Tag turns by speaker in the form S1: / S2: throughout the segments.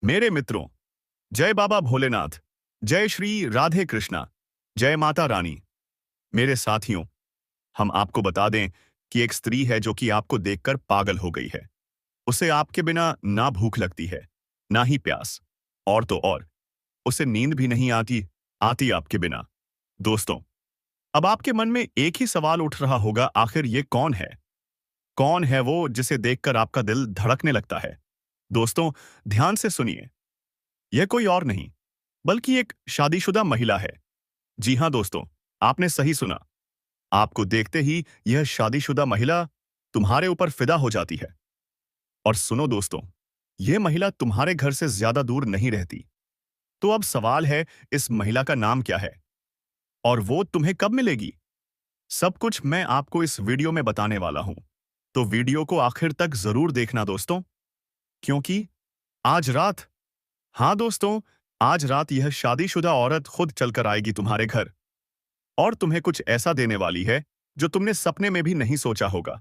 S1: मेरे मित्रों, जय बाबा भोलेनाथ, जय श्री राधे कृष्णा, जय माता रानी। मेरे साथियों, हम आपको बता दें कि एक स्त्री है जो कि आपको देखकर पागल हो गई है। उसे आपके बिना ना भूख लगती है, ना ही प्यास। और तो और, उसे नींद भी नहीं आती आती आपके बिना। दोस्तों, अब आपके मन में एक ही सवाल उठ रहा होगा, आखिर ये कौन है? कौन है वो जिसे देखकर आपका दिल धड़कने लगता है? दोस्तों, ध्यान से सुनिए। यह कोई और नहीं, बल्कि एक शादीशुदा महिला है। जी हाँ दोस्तों, आपने सही सुना। आपको देखते ही यह शादीशुदा महिला तुम्हारे ऊपर फिदा हो जाती है। और सुनो दोस्तों, यह महिला तुम्हारे घर से ज्यादा दूर नहीं रहती। तो अब सवाल है, इस महिला का नाम क्या है? और वो तुम्हें कब मिलेगी? सब कुछ मैं आपको इस वीडियो में बताने वाला हूं। तो वीडियो को आखिर तक जरूर देखना दोस्तों, क्योंकि आज रात, हाँ दोस्तों, आज रात यह शादीशुदा औरत खुद चलकर आएगी तुम्हारे घर। और तुम्हें कुछ ऐसा देने वाली है जो तुमने सपने में भी नहीं सोचा होगा।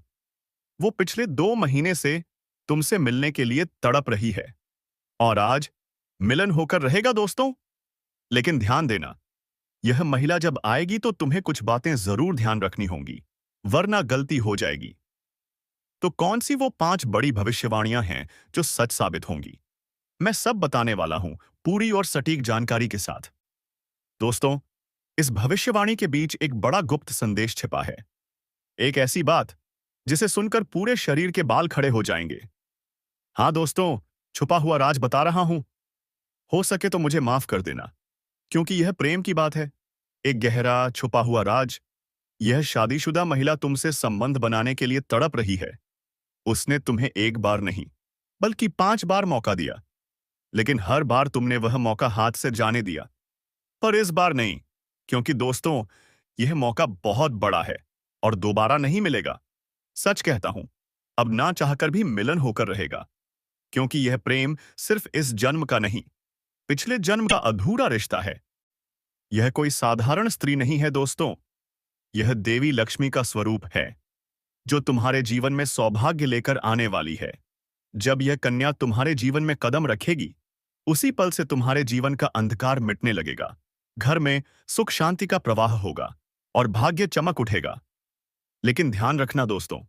S1: वो पिछले 2 महीने से तुमसे मिलने के लिए तड़प रही है। और आज मिलन होकर रहेगा दोस्तों। लेकिन ध्यान देना, यह महिला जब आएगी तो तुम्हें कुछ बातें जरूर ध्यान रखनी होंगी, वरना गलती हो जाएगी। तो कौन सी वो 5 बड़ी भविष्यवाणियां हैं जो सच साबित होंगी? मैं सब बताने वाला हूं, पूरी और सटीक जानकारी के साथ। दोस्तों, इस भविष्यवाणी के बीच एक बड़ा गुप्त संदेश छिपा है। एक ऐसी बात जिसे सुनकर पूरे शरीर के बाल खड़े हो जाएंगे। हाँ दोस्तों, छुपा हुआ राज बता रहा हूं। हो सके तो मुझे माफ कर देना, क्योंकि यह प्रेम की बात है। एक गहरा छुपा हुआ राज। यह शादीशुदा महिला तुमसे संबंध बनाने के लिए तड़प रही है। उसने तुम्हें एक बार नहीं, बल्कि 5 बार मौका दिया। लेकिन हर बार तुमने वह मौका हाथ से जाने दिया। पर इस बार नहीं, क्योंकि दोस्तों, यह मौका बहुत बड़ा है और दोबारा नहीं मिलेगा। सच कहता हूं, अब ना चाहकर भी मिलन होकर रहेगा। क्योंकि यह प्रेम सिर्फ इस जन्म का नहीं, पिछले जन्म का अधूरा रिश्ता है। यह कोई साधारण स्त्री नहीं है दोस्तों। यह देवी लक्ष्मी का स्वरूप है, जो तुम्हारे जीवन में सौभाग्य लेकर आने वाली है। जब यह कन्या तुम्हारे जीवन में कदम रखेगी, उसी पल से तुम्हारे जीवन का अंधकार मिटने लगेगा। घर में सुख शांति का प्रवाह होगा और भाग्य चमक उठेगा। लेकिन ध्यान रखना दोस्तों,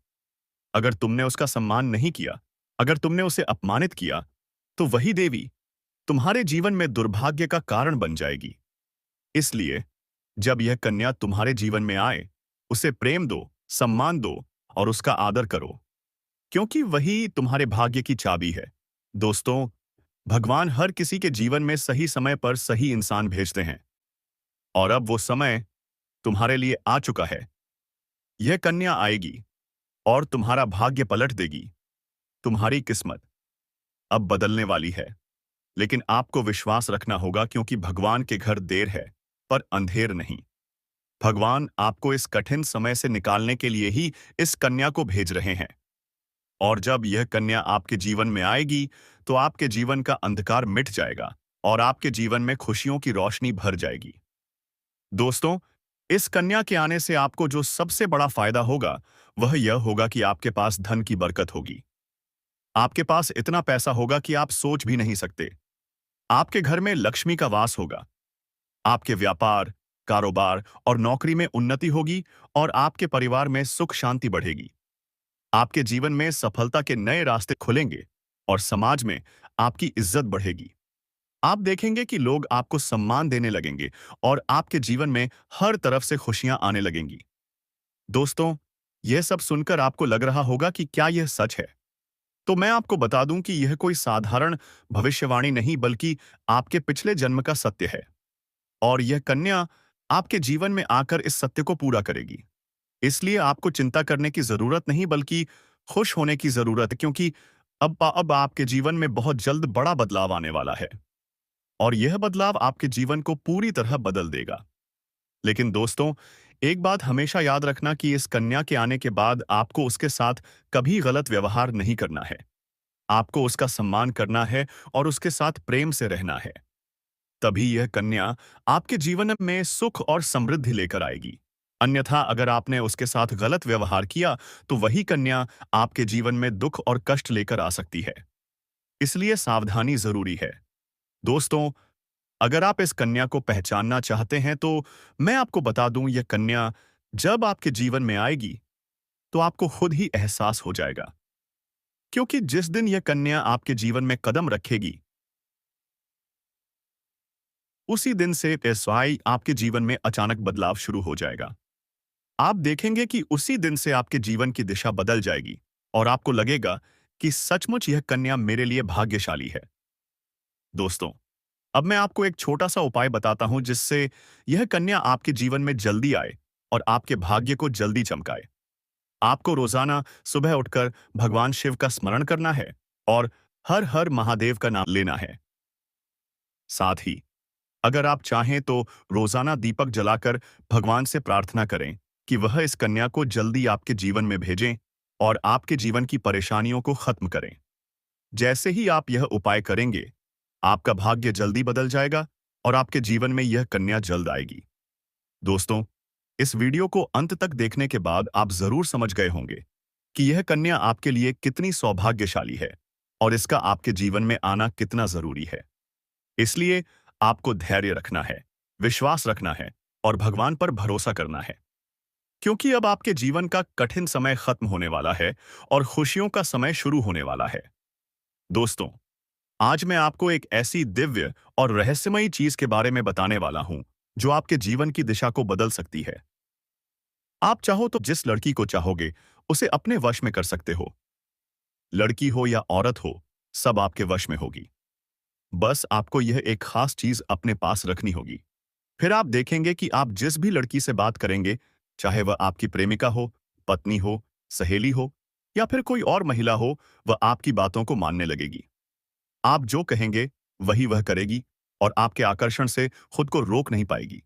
S1: अगर तुमने उसका सम्मान नहीं किया, अगर तुमने उसे अपमानित किया, तो वही देवी तुम्हारे जीवन में दुर्भाग्य का कारण बन जाएगी। इसलिए जब यह कन्या तुम्हारे जीवन में आए, उसे प्रेम दो, सम्मान दो और उसका आदर करो, क्योंकि वही तुम्हारे भाग्य की चाबी है। दोस्तों, भगवान हर किसी के जीवन में सही समय पर सही इंसान भेजते हैं। और अब वो समय तुम्हारे लिए आ चुका है। यह कन्या आएगी और तुम्हारा भाग्य पलट देगी। तुम्हारी किस्मत अब बदलने वाली है। लेकिन आपको विश्वास रखना होगा, क्योंकि भगवान के घर देर है, पर अंधेर नहीं। भगवान आपको इस कठिन समय से निकालने के लिए ही इस कन्या को भेज रहे हैं। और जब यह कन्या आपके जीवन में आएगी, तो आपके जीवन का अंधकार मिट जाएगा और आपके जीवन में खुशियों की रोशनी भर जाएगी। दोस्तों, इस कन्या के आने से आपको जो सबसे बड़ा फायदा होगा, वह यह होगा कि आपके पास धन की बरकत होगी। आपके पास इतना पैसा होगा कि आप सोच भी नहीं सकते। आपके घर में लक्ष्मी का वास होगा। आपके व्यापार, कारोबार और नौकरी में उन्नति होगी और आपके परिवार में सुख शांति बढ़ेगी। आपके जीवन में सफलता के नए रास्ते खुलेंगे और समाज में आपकी इज्जत बढ़ेगी। आप देखेंगे कि लोग आपको सम्मान देने लगेंगे और आपके जीवन में हर तरफ से खुशियां आने लगेंगी। दोस्तों, यह सब सुनकर आपको लग रहा होगा कि क्या यह सच है? तो मैं आपको बता दूं कि यह कोई साधारण भविष्यवाणी नहीं, बल्कि आपके पिछले जन्म का सत्य है। और यह कन्या आपके जीवन में आकर इस सत्य को पूरा करेगी। इसलिए आपको चिंता करने की जरूरत नहीं, बल्कि खुश होने की जरूरत है, क्योंकि अब आपके जीवन में बहुत जल्द बड़ा बदलाव आने वाला है। और यह बदलाव आपके जीवन को पूरी तरह बदल देगा। लेकिन दोस्तों, एक बात हमेशा याद रखना कि इस कन्या के आने के बाद आपको उसके साथ कभी गलत व्यवहार नहीं करना है। आपको उसका सम्मान करना है और उसके साथ प्रेम से रहना है। तभी यह कन्या आपके जीवन में सुख और समृद्धि लेकर आएगी। अन्यथा अगर आपने उसके साथ गलत व्यवहार किया, तो वही कन्या आपके जीवन में दुख और कष्ट लेकर आ सकती है। इसलिए सावधानी जरूरी है। दोस्तों, अगर आप इस कन्या को पहचानना चाहते हैं तो मैं आपको बता दूं, यह कन्या जब आपके जीवन में आएगी तो आपको खुद ही एहसास हो जाएगा। क्योंकि जिस दिन यह कन्या आपके जीवन में कदम रखेगी, उसी दिन से एसवाई आपके जीवन में अचानक बदलाव शुरू हो जाएगा। आप देखेंगे कि उसी दिन से आपके जीवन की दिशा बदल जाएगी और आपको लगेगा कि सचमुच यह कन्या मेरे लिए भाग्यशाली है। दोस्तों, अब मैं आपको एक छोटा सा उपाय बताता हूं जिससे यह कन्या आपके जीवन में जल्दी आए और आपके भाग्य को जल्दी चमकाए। आपको रोजाना सुबह उठकर भगवान शिव का स्मरण करना है और हर हर महादेव का नाम लेना है। साथ ही अगर आप चाहें तो रोजाना दीपक जलाकर भगवान से प्रार्थना करें कि वह इस कन्या को जल्दी आपके जीवन में भेजें और आपके जीवन की परेशानियों को खत्म करें। जैसे ही आप यह उपाय करेंगे, आपका भाग्य जल्दी बदल जाएगा और आपके जीवन में यह कन्या जल्द आएगी। दोस्तों, इस वीडियो को अंत तक देखने के बाद आप जरूर समझ गए होंगे कि यह कन्या आपके लिए कितनी सौभाग्यशाली है और इसका आपके जीवन में आना कितना जरूरी है। इसलिए आपको धैर्य रखना है, विश्वास रखना है और भगवान पर भरोसा करना है, क्योंकि अब आपके जीवन का कठिन समय खत्म होने वाला है और खुशियों का समय शुरू होने वाला है। दोस्तों, आज मैं आपको एक ऐसी दिव्य और रहस्यमयी चीज के बारे में बताने वाला हूं जो आपके जीवन की दिशा को बदल सकती है। आप चाहो तो जिस लड़की को चाहोगे उसे अपने वश में कर सकते हो। लड़की हो या औरत हो, सब आपके वश में होगी। बस आपको यह एक खास चीज अपने पास रखनी होगी। फिर आप देखेंगे कि आप जिस भी लड़की से बात करेंगे, चाहे वह आपकी प्रेमिका हो, पत्नी हो, सहेली हो या फिर कोई और महिला हो, वह आपकी बातों को मानने लगेगी। आप जो कहेंगे वही वह करेगी और आपके आकर्षण से खुद को रोक नहीं पाएगी।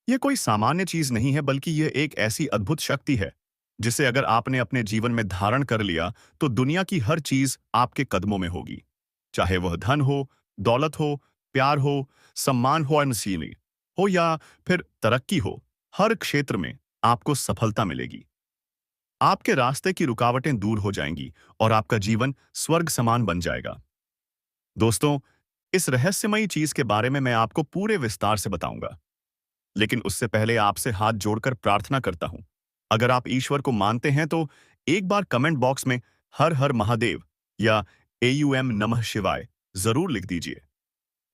S1: यह कोई सामान्य चीज नहीं है, बल्कि यह एक ऐसी अद्भुत शक्ति है जिसे अगर आपने अपने जीवन में धारण कर लिया तो दुनिया की हर चीज आपके कदमों में होगी। चाहे वह धन हो, दौलत हो, प्यार हो, सम्मान हो, अनसीली हो या फिर तरक्की हो, हर क्षेत्र में आपको सफलता मिलेगी। आपके रास्ते की रुकावटें दूर हो जाएंगी और आपका जीवन स्वर्ग समान बन जाएगा। दोस्तों, इस रहस्यमयी चीज के बारे में मैं आपको पूरे विस्तार से बताऊंगा, लेकिन उससे पहले आपसे हाथ जोड़कर प्रार्थना करता हूं। अगर आप ईश्वर को मानते हैं तो एक बार कमेंट बॉक्स में हर हर महादेव या AUM नमः शिवाय जरूर लिख दीजिए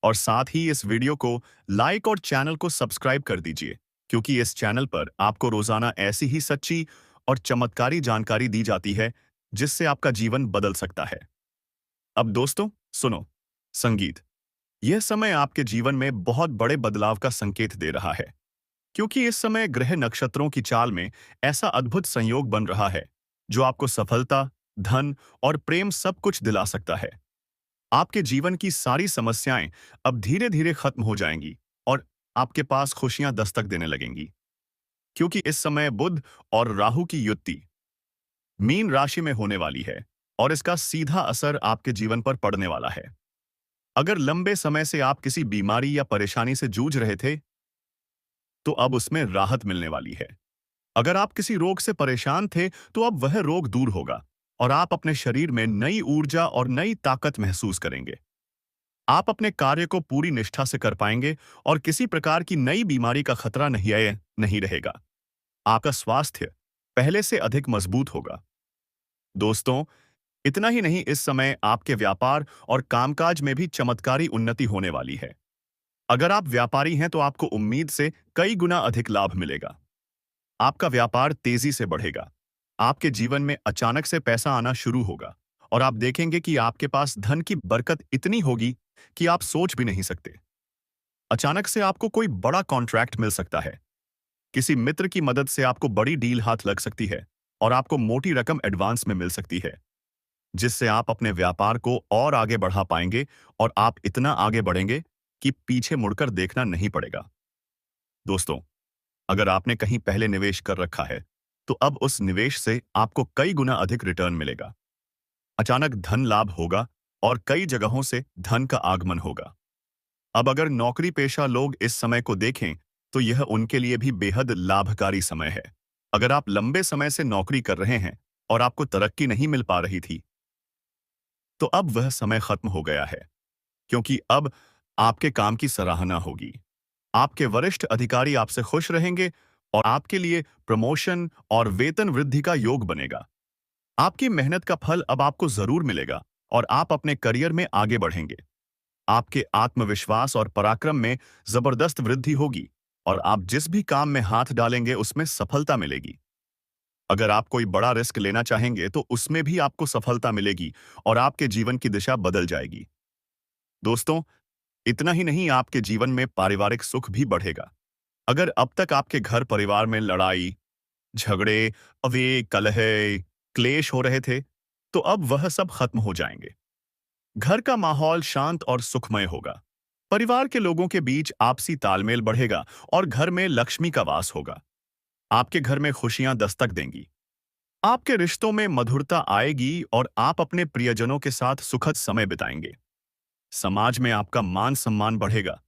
S1: और साथ ही इस वीडियो को लाइक और चैनल को सब्सक्राइब कर दीजिए, क्योंकि इस चैनल पर आपको रोजाना ऐसी ही सच्ची और चमत्कारी जानकारी दी जाती है जिससे आपका जीवन बदल सकता है। अब दोस्तों सुनो, संगीत। यह समय आपके जीवन में बहुत बड़े बदलाव का संकेत दे रहा है, क्योंकि इस समय ग्रह नक्षत्रों की चाल में ऐसा अद्भुत संयोग बन रहा है जो आपको सफलता, धन और प्रेम सब कुछ दिला सकता है। आपके जीवन की सारी समस्याएं अब धीरे धीरे खत्म हो जाएंगी और आपके पास खुशियां दस्तक देने लगेंगी, क्योंकि इस समय बुध और राहु की युति मीन राशि में होने वाली है और इसका सीधा असर आपके जीवन पर पड़ने वाला है। अगर लंबे समय से आप किसी बीमारी या परेशानी से जूझ रहे थे, तो अब उसमें राहत मिलने वाली है। अगर आप किसी रोग से परेशान थे, तो अब वह रोग दूर होगा और आप अपने शरीर में नई ऊर्जा और नई ताकत महसूस करेंगे। आप अपने कार्य को पूरी निष्ठा से कर पाएंगे और किसी प्रकार की नई बीमारी का खतरा नहीं रहेगा। आपका स्वास्थ्य पहले से अधिक मजबूत होगा। दोस्तों, इतना ही नहीं, इस समय आपके व्यापार और कामकाज में भी चमत्कारी उन्नति होने वाली है। अगर आप व्यापारी हैं तो आपको उम्मीद से कई गुना अधिक लाभ मिलेगा। आपका व्यापार तेजी से बढ़ेगा। आपके जीवन में अचानक से पैसा आना शुरू होगा और आप देखेंगे कि आपके पास धन की बरकत इतनी होगी कि आप सोच भी नहीं सकते। अचानक से आपको कोई बड़ा कॉन्ट्रैक्ट मिल सकता है। किसी मित्र की मदद से आपको बड़ी डील हाथ लग सकती है और आपको मोटी रकम एडवांस में मिल सकती है, जिससे आप अपने व्यापार को और आगे बढ़ा पाएंगे और आप इतना आगे बढ़ेंगे कि पीछे मुड़कर देखना नहीं पड़ेगा। दोस्तों, अगर आपने कहीं पहले निवेश कर रखा है, तो अब उस निवेश से आपको कई गुना अधिक रिटर्न मिलेगा। अचानक धन लाभ होगा और कई जगहों से धन का आगमन होगा। अब अगर नौकरी पेशा लोग इस समय को देखें, तो यह उनके लिए भी बेहद लाभकारी समय है। अगर आप लंबे समय से नौकरी कर रहे हैं और आपको तरक्की नहीं मिल पा रही थी, तो अब वह समय खत्म हो गया है, क्योंकि अब आपके काम की सराहना होगी। आपके वरिष्ठ अधिकारी आपसे खुश रहेंगे और आपके लिए प्रमोशन और वेतन वृद्धि का योग बनेगा। आपकी मेहनत का फल अब आपको जरूर मिलेगा और आप अपने करियर में आगे बढ़ेंगे। आपके आत्मविश्वास और पराक्रम में जबरदस्त वृद्धि होगी और आप जिस भी काम में हाथ डालेंगे उसमें सफलता मिलेगी। अगर आप कोई बड़ा रिस्क लेना चाहेंगे तो उसमें भी आपको सफलता मिलेगी और आपके जीवन की दिशा बदल जाएगी। दोस्तों, इतना ही नहीं, आपके जीवन में पारिवारिक सुख भी बढ़ेगा। अगर अब तक आपके घर परिवार में लड़ाई, झगड़े, कलह, क्लेश हो रहे थे, तो अब वह सब खत्म हो जाएंगे। घर का माहौल शांत और सुखमय होगा। परिवार के लोगों के बीच आपसी तालमेल बढ़ेगा और घर में लक्ष्मी का वास होगा। आपके घर में खुशियां दस्तक देंगी। आपके रिश्तों में मधुरता आएगी और आप अपने प्रियजनों के साथ सुखद समय बिताएंगे। समाज में आपका मान सम्मान बढ़ेगा।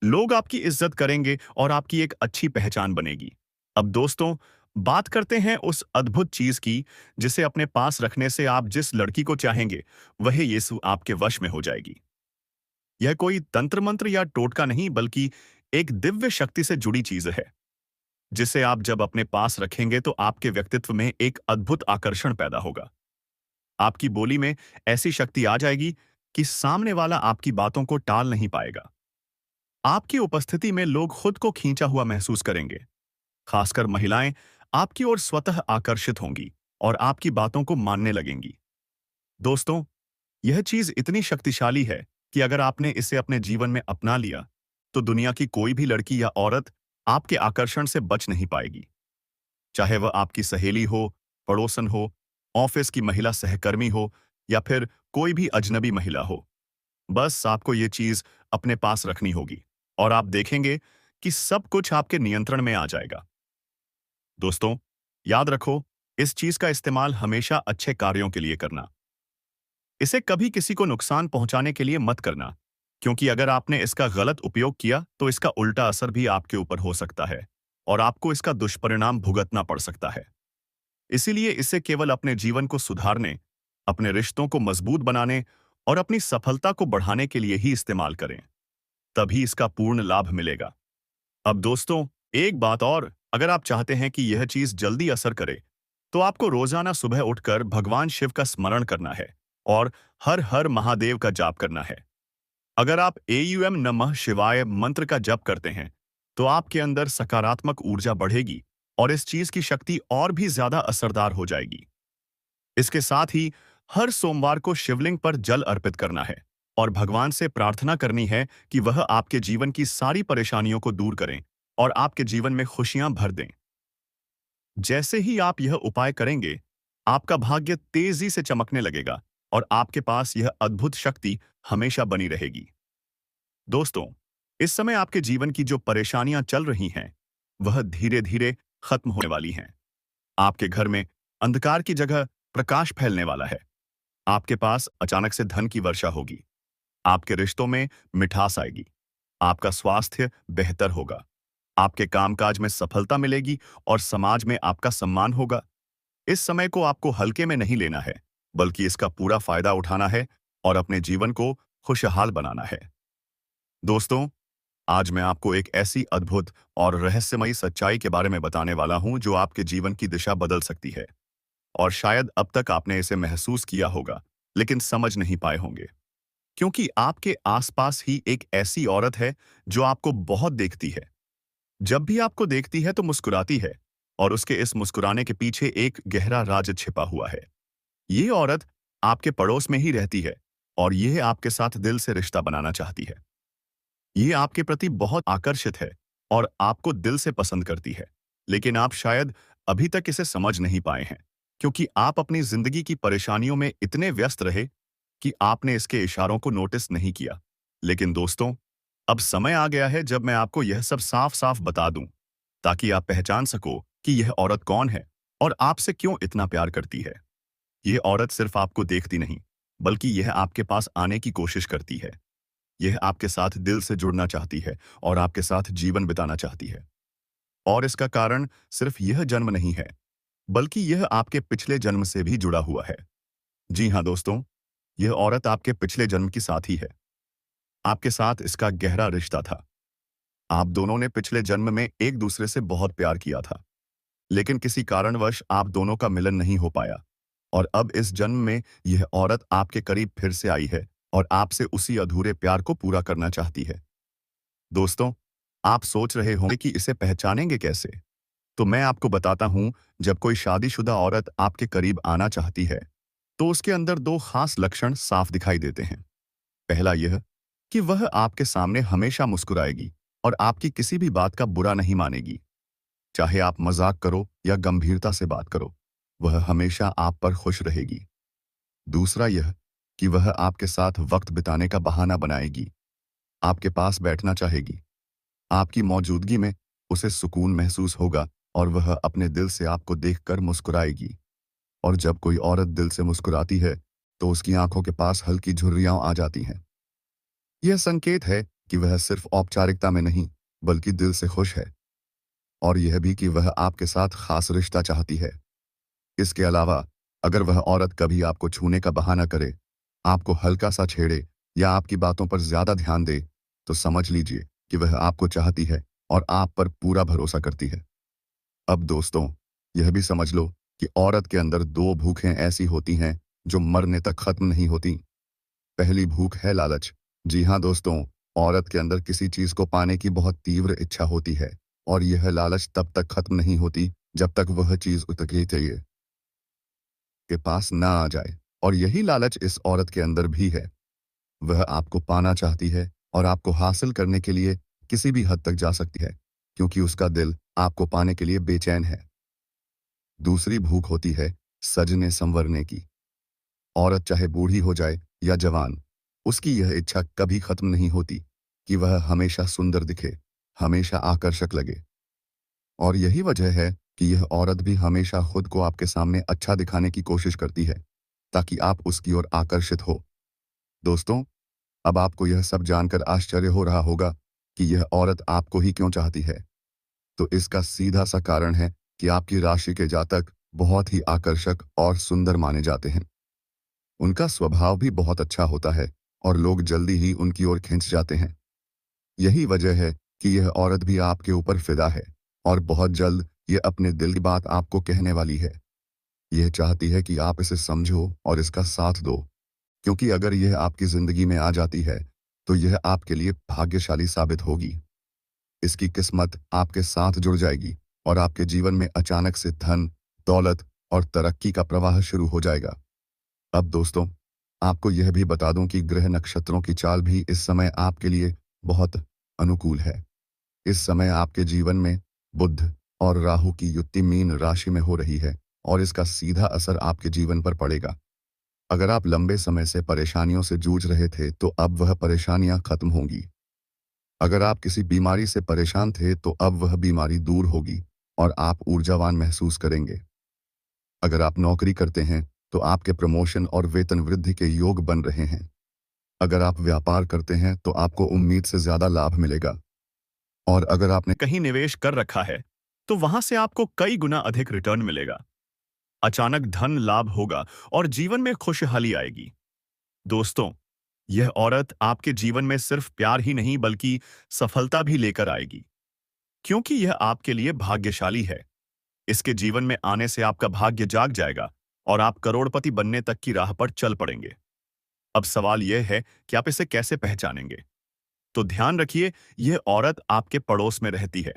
S1: लोग आपकी इज्जत करेंगे और आपकी एक अच्छी पहचान बनेगी। अब दोस्तों, बात करते हैं उस अद्भुत चीज की जिसे अपने पास रखने से आप जिस लड़की को चाहेंगे वही यीशु आपके वश में हो जाएगी। यह कोई तंत्र मंत्र या टोटका नहीं, बल्कि एक दिव्य शक्ति से जुड़ी चीज है, जिसे आप जब अपने पास रखेंगे तो आपके व्यक्तित्व में एक अद्भुत आकर्षण पैदा होगा। आपकी बोली में ऐसी शक्ति आ जाएगी कि सामने वाला आपकी बातों को टाल नहीं पाएगा। आपकी उपस्थिति में लोग खुद को खींचा हुआ महसूस करेंगे। खासकर महिलाएं आपकी ओर स्वतः आकर्षित होंगी और आपकी बातों को मानने लगेंगी। दोस्तों, यह चीज इतनी शक्तिशाली है कि अगर आपने इसे अपने जीवन में अपना लिया, तो दुनिया की कोई भी लड़की या औरत आपके आकर्षण से बच नहीं पाएगी। चाहे वह आपकी सहेली हो, पड़ोसन हो, ऑफिस की महिला सहकर्मी हो या फिर कोई भी अजनबी महिला हो। बस आपको ये चीज अपने पास रखनी होगी और आप देखेंगे कि सब कुछ आपके नियंत्रण में आ जाएगा। दोस्तों, याद रखो, इस चीज का इस्तेमाल हमेशा अच्छे कार्यों के लिए करना। इसे कभी किसी को नुकसान पहुंचाने के लिए मत करना, क्योंकि अगर आपने इसका गलत उपयोग किया तो इसका उल्टा असर भी आपके ऊपर हो सकता है और आपको इसका दुष्परिणाम भुगतना पड़ सकता है। इसीलिए इसे केवल अपने जीवन को सुधारने, अपने रिश्तों को मजबूत बनाने और अपनी सफलता को बढ़ाने के लिए ही इस्तेमाल करें। तभी इसका पूर्ण लाभ मिलेगा। अब दोस्तों, एक बात और, अगर आप चाहते हैं कि यह चीज जल्दी असर करे, तो आपको रोजाना सुबह उठकर भगवान शिव का स्मरण करना है और हर हर महादेव का जाप करना है। अगर आप एयूएम नमः शिवाय मंत्र का जप करते हैं, तो आपके अंदर सकारात्मक ऊर्जा बढ़ेगी और इस चीज की शक्ति और भी ज्यादा असरदार हो जाएगी। इसके साथ ही हर सोमवार को शिवलिंग पर जल अर्पित करना है और भगवान से प्रार्थना करनी है कि वह आपके जीवन की सारी परेशानियों को दूर करें और आपके जीवन में खुशियां भर दें। जैसे ही आप यह उपाय करेंगे, आपका भाग्य तेजी से चमकने लगेगा और आपके पास यह अद्भुत शक्ति हमेशा बनी रहेगी। दोस्तों, इस समय आपके जीवन की जो परेशानियां चल रही हैं, वह धीरे धीरे खत्म होने वाली हैं। आपके घर में अंधकार की जगह प्रकाश फैलने वाला है। आपके पास अचानक से धन की वर्षा होगी। आपके रिश्तों में मिठास आएगी। आपका स्वास्थ्य बेहतर होगा। आपके कामकाज में सफलता मिलेगी और समाज में आपका सम्मान होगा। इस समय को आपको हल्के में नहीं लेना है, बल्कि इसका पूरा फायदा उठाना है और अपने जीवन को खुशहाल बनाना है। दोस्तों, आज मैं आपको एक ऐसी अद्भुत और रहस्यमयी सच्चाई के बारे में बताने वाला हूं जो आपके जीवन की दिशा बदल सकती है। और शायद अब तक आपने इसे महसूस किया होगा, लेकिन समझ नहीं पाए होंगे, क्योंकि आपके आसपास ही एक ऐसी औरत है जो आपको बहुत देखती है। जब भी आपको देखती है तो मुस्कुराती है और उसके इस मुस्कुराने के पीछे एक गहरा राज छिपा हुआ है। ये औरत आपके पड़ोस में ही रहती है और यह आपके साथ दिल से रिश्ता बनाना चाहती है। ये आपके प्रति बहुत आकर्षित है और आपको दिल से पसंद करती है, लेकिन आप शायद अभी तक इसे समझ नहीं पाए हैं, क्योंकि आप अपनी जिंदगी की परेशानियों में इतने व्यस्त रहे कि आपने इसके इशारों को नोटिस नहीं किया। लेकिन दोस्तों, अब समय आ गया है जब मैं आपको यह सब साफ साफ बता दूं, ताकि आप पहचान सको कि यह औरत कौन है और आपसे क्यों इतना प्यार करती है। यह औरत सिर्फ आपको देखती नहीं, बल्कि यह आपके पास आने की कोशिश करती है। यह आपके साथ दिल से जुड़ना चाहती है और आपके साथ जीवन बिताना चाहती है। और इसका कारण सिर्फ यह जन्म नहीं है, बल्कि यह आपके पिछले जन्म से भी जुड़ा हुआ है। जी हाँ दोस्तों, यह औरत आपके पिछले जन्म की साथी है। आपके साथ इसका गहरा रिश्ता था। आप दोनों ने पिछले जन्म में एक दूसरे से बहुत प्यार किया था, लेकिन किसी कारणवश आप दोनों का मिलन नहीं हो पाया। और अब इस जन्म में यह औरत आपके करीब फिर से आई है और आपसे उसी अधूरे प्यार को पूरा करना चाहती है। दोस्तों, आप सोच रहे होंगे कि इसे पहचानेंगे कैसे? तो मैं आपको बताता हूं, जब कोई शादीशुदा औरत आपके करीब आना चाहती है, तो उसके अंदर दो खास लक्षण साफ दिखाई देते हैं। पहला यह कि वह आपके सामने हमेशा मुस्कुराएगी और आपकी किसी भी बात का बुरा नहीं मानेगी। चाहे आप मजाक करो या गंभीरता से बात करो, वह हमेशा आप पर खुश रहेगी। दूसरा यह कि वह आपके साथ वक्त बिताने का बहाना बनाएगी, आपके पास बैठना चाहेगी। आपकी मौजूदगी में उसे सुकून महसूस होगा और वह अपने दिल से आपको देखकर मुस्कुराएगी। और जब कोई औरत दिल से मुस्कुराती है, तो उसकी आंखों के पास हल्की झुर्रियां आ जाती हैं। यह संकेत है कि वह सिर्फ औपचारिकता में नहीं, बल्कि दिल से खुश है। और यह भी कि वह आपके साथ खास रिश्ता चाहती है। इसके अलावा, अगर वह औरत कभी आपको छूने का बहाना करे, आपको हल्का सा छेड़े या आपकी बातों पर ज्यादा ध्यान दे, तो समझ लीजिए कि वह आपको चाहती है और आप पर पूरा भरोसा करती है। अब दोस्तों, यह भी समझ लो कि औरत के अंदर दो भूखें ऐसी होती हैं जो मरने तक खत्म नहीं होती। पहली भूख है लालच। जी हाँ दोस्तों, औरत के अंदर किसी चीज को पाने की बहुत तीव्र इच्छा होती है और यह लालच तब तक खत्म नहीं होती जब तक वह चीज उसके चाहिए के पास ना आ जाए। और यही लालच इस औरत के अंदर भी है। वह आपको पाना चाहती है और आपको हासिल करने के लिए किसी भी हद तक जा सकती है, क्योंकि उसका दिल आपको पाने के लिए बेचैन है। दूसरी भूख होती है सजने संवरने की। औरत चाहे बूढ़ी हो जाए या जवान, उसकी यह इच्छा कभी खत्म नहीं होती कि वह हमेशा सुंदर दिखे, हमेशा आकर्षक लगे। और यही वजह है कि यह औरत भी हमेशा खुद को आपके सामने अच्छा दिखाने की कोशिश करती है, ताकि आप उसकी ओर आकर्षित हो। दोस्तों, अब आपको यह सब जानकर आश्चर्य हो रहा होगा कि यह औरत आपको ही क्यों चाहती है। तो इसका सीधा सा कारण है कि आपकी राशि के जातक बहुत ही आकर्षक और सुंदर माने जाते हैं। उनका स्वभाव भी बहुत अच्छा होता है और लोग जल्दी ही उनकी ओर खिंच जाते हैं। यही वजह है कि यह औरत भी आपके ऊपर फिदा है और बहुत जल्द यह अपने दिल की बात आपको कहने वाली है। यह चाहती है कि आप इसे समझो और इसका साथ दो, क्योंकि अगर यह आपकी जिंदगी में आ जाती है, तो यह आपके लिए भाग्यशाली साबित होगी। इसकी किस्मत आपके साथ जुड़ जाएगी और आपके जीवन में अचानक से धन, दौलत और तरक्की का प्रवाह शुरू हो जाएगा। अब दोस्तों, आपको यह भी बता दूं कि ग्रह नक्षत्रों की चाल भी इस समय आपके लिए बहुत अनुकूल है। इस समय आपके जीवन में बुध और राहु की युति मीन राशि में हो रही है और इसका सीधा असर आपके जीवन पर पड़ेगा। अगर आप लंबे समय से परेशानियों से जूझ रहे थे, तो अब वह परेशानियां खत्म होंगी। अगर आप किसी बीमारी से परेशान थे, तो अब वह बीमारी दूर होगी और आप ऊर्जावान महसूस करेंगे। अगर आप नौकरी करते हैं, तो आपके प्रमोशन और वेतन वृद्धि के योग बन रहे हैं। अगर आप व्यापार करते हैं, तो आपको उम्मीद से ज्यादा लाभ मिलेगा। और अगर आपने कहीं निवेश कर रखा है, तो वहां से आपको कई गुना अधिक रिटर्न मिलेगा। अचानक धन लाभ होगा और जीवन में खुशहाली आएगी। दोस्तों, यह औरत आपके जीवन में सिर्फ प्यार ही नहीं, बल्कि सफलता भी लेकर आएगी, क्योंकि यह आपके लिए भाग्यशाली है। इसके जीवन में आने से आपका भाग्य जाग जाएगा और आप करोड़पति बनने तक की राह पर चल पड़ेंगे। अब सवाल यह है कि आप इसे कैसे पहचानेंगे? तो ध्यान रखिए, यह औरत आपके पड़ोस में रहती है।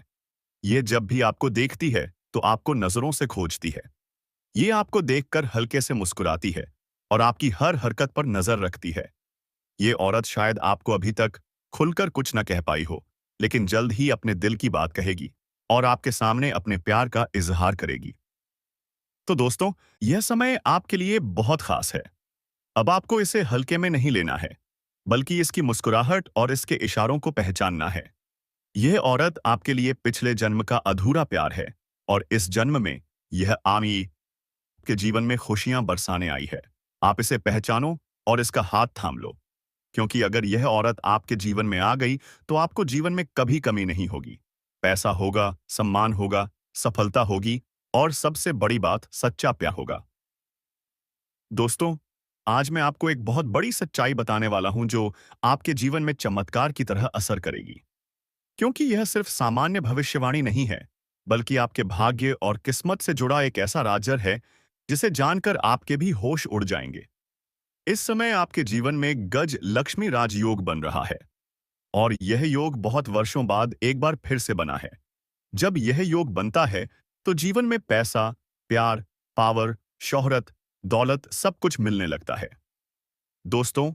S1: ये जब भी आपको देखती है, तो आपको नजरों से खोजती है। ये आपको देखकर हल्के से मुस्कुराती है और आपकी हर हरकत पर नजर रखती है। ये औरत शायद आपको अभी तक खुलकर कुछ न कह पाई हो, लेकिन जल्द ही अपने दिल की बात कहेगी और आपके सामने अपने प्यार का इजहार करेगी। तो दोस्तों, यह समय आपके लिए बहुत खास है। अब आपको इसे हल्के में नहीं लेना है, बल्कि इसकी मुस्कुराहट और इसके इशारों को पहचानना है। यह औरत आपके लिए पिछले जन्म का अधूरा प्यार है और इस जन्म में यह आमी के जीवन में खुशियां बरसाने आई है। आप इसे पहचानो और इसका हाथ थाम लो, क्योंकि अगर यह औरत आपके जीवन में आ गई, तो आपको जीवन में कभी कमी नहीं होगी। पैसा होगा, सम्मान होगा, सफलता होगी और सबसे बड़ी बात, सच्चा प्यार होगा। दोस्तों, आज मैं आपको एक बहुत बड़ी सच्चाई बताने वाला हूं जो आपके जीवन में चमत्कार की तरह असर करेगी। क्योंकि यह सिर्फ सामान्य भविष्यवाणी नहीं है, बल्कि आपके भाग्य और किस्मत से जुड़ा एक ऐसा राजर है जिसे जानकर आपके भी होश उड़ जाएंगे। इस समय आपके जीवन में गज लक्ष्मी राजयोग बन रहा है और यह योग बहुत वर्षों बाद एक बार फिर से बना है। जब यह योग बनता है तो जीवन में पैसा, प्यार, पावर, शोहरत, दौलत सब कुछ मिलने लगता है। दोस्तों,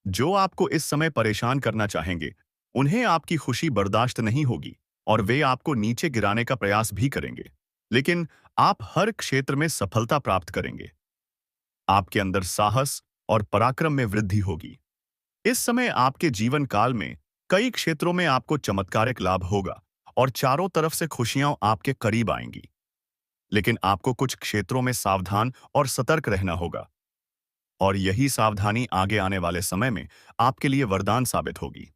S1: जो आपको इस समय परेशान करना चाहेंगे, उन्हें आपकी खुशी बर्दाश्त नहीं होगी और वे आपको नीचे गिराने का प्रयास भी करेंगे। लेकिन आप हर क्षेत्र में सफलता प्राप्त करेंगे। आपके अंदर साहस और पराक्रम में वृद्धि होगी। इस समय आपके जीवन काल में कई क्षेत्रों में आपको चमत्कारिक लाभ होगा और चारों तरफ से खुशियां आपके करीब आएंगी। लेकिन आपको कुछ क्षेत्रों में सावधान और सतर्क रहना होगा और यही सावधानी आगे आने वाले समय में आपके लिए वरदान साबित होगी।